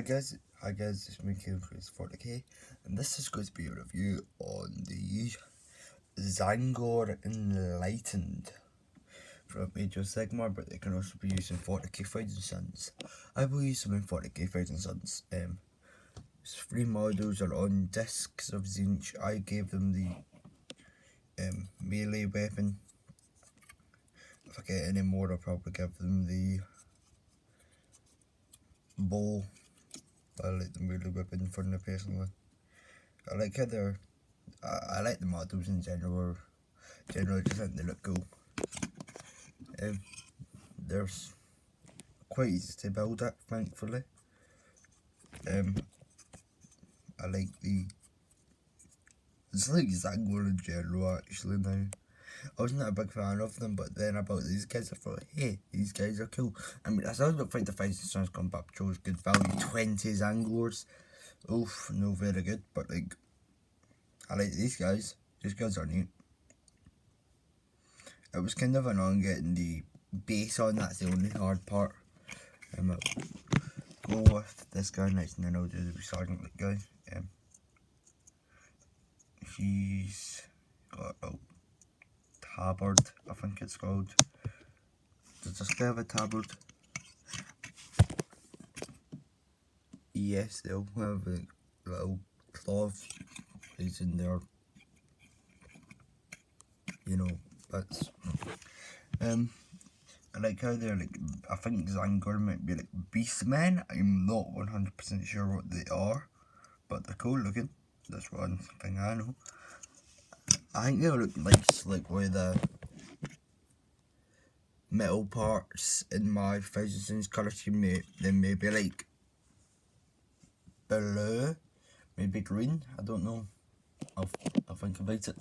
Hi guys, it's me, Chris 40k, and this is going to be a review on the Tzaangor Enlightened from Age of Sigmar, but they can also be used in 40k Thousand Suns. I will use them in 40k Thousand Suns. Three models are on discs of Zinch. I gave them the melee weapon. If I get any more, I'll probably give them the bow. I like the melee weapon for me personally. I like how they're. I like the models in general. Generally, just think they look cool. They're quite easy to build at, thankfully. I like the. It's like Tzaangor in general, actually. Now, I wasn't a big fan of them, but then about these guys, I thought, hey, these guys are cool. I mean, I still don't think the Thousand Suns Combat Patrol is good value. 20 Tzaangors. Oof, no, very good, but like, I like these guys. These guys are neat. It was kind of annoying getting the base on, that's the only hard part. I'll go with this guy next, and then I'll do the Sergeant guy. He's got a tabard, I think it's called. Does this guy have a tabard? Yes, they'll have a little cloth is in there. You know, that's I like how they're like, I think Tzaangor might be like beastmen. I'm not 100% sure what they are, but they're cool looking. That's one thing I know. I think they look like where the metal parts in my Thousand Suns colour scheme, they may be like blue, maybe green, I don't know. I'll think about it.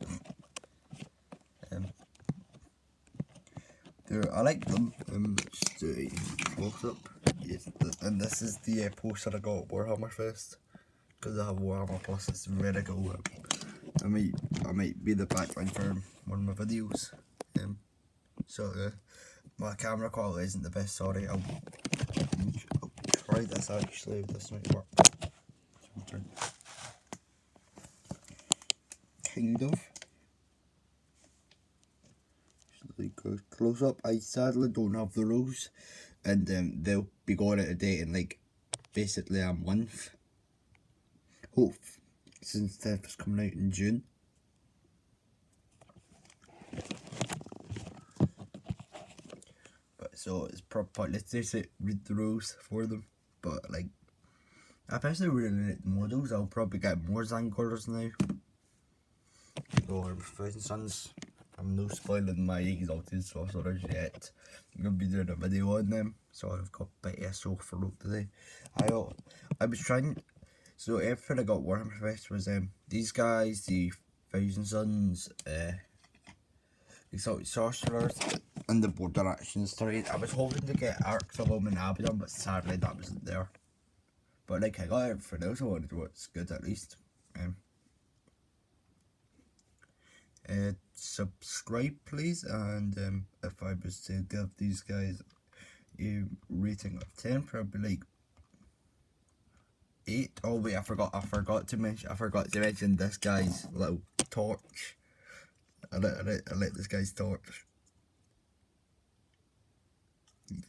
I like them. Just do a close up. Yes, and this is the poster I got at Warhammer Fest, because I have Warhammer Plus. It's ready to go. I might be the background for one of my videos. So my camera quality isn't the best. Sorry. I'll try this actually. This might work. Kind of. Close up. I sadly don't have the rules, and they'll be going out of date in like basically a month. Hope since that was coming out in June. But so it's pointless to just read the rules for them. But like, I personally really like the models. I'll probably get more Tzaangors now. Or Thousand Suns. I'm no spoiling my exalted sorcerers yet. I'm gonna be doing a video on them, so I've got a bit of a sore throat today. I was trying, so everything I got Warhammer Fest was these guys, the Thousand Suns, exalted sorcerers, and the border actions terrain. I was hoping to get Arcs of and Abaddon, but sadly that wasn't there. But like, I got everything else I wanted, what's good at least. Subscribe please, and if I was to give these guys a rating of 10, probably like 8. Oh wait, I forgot to mention this guy's little torch. I like this guy's torch.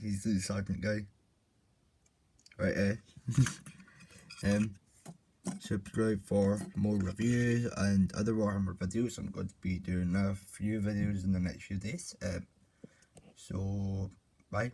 He's the sergeant guy. Right, subscribe for more reviews and other Warhammer videos. I'm going to be doing a few videos in the next few days. So bye.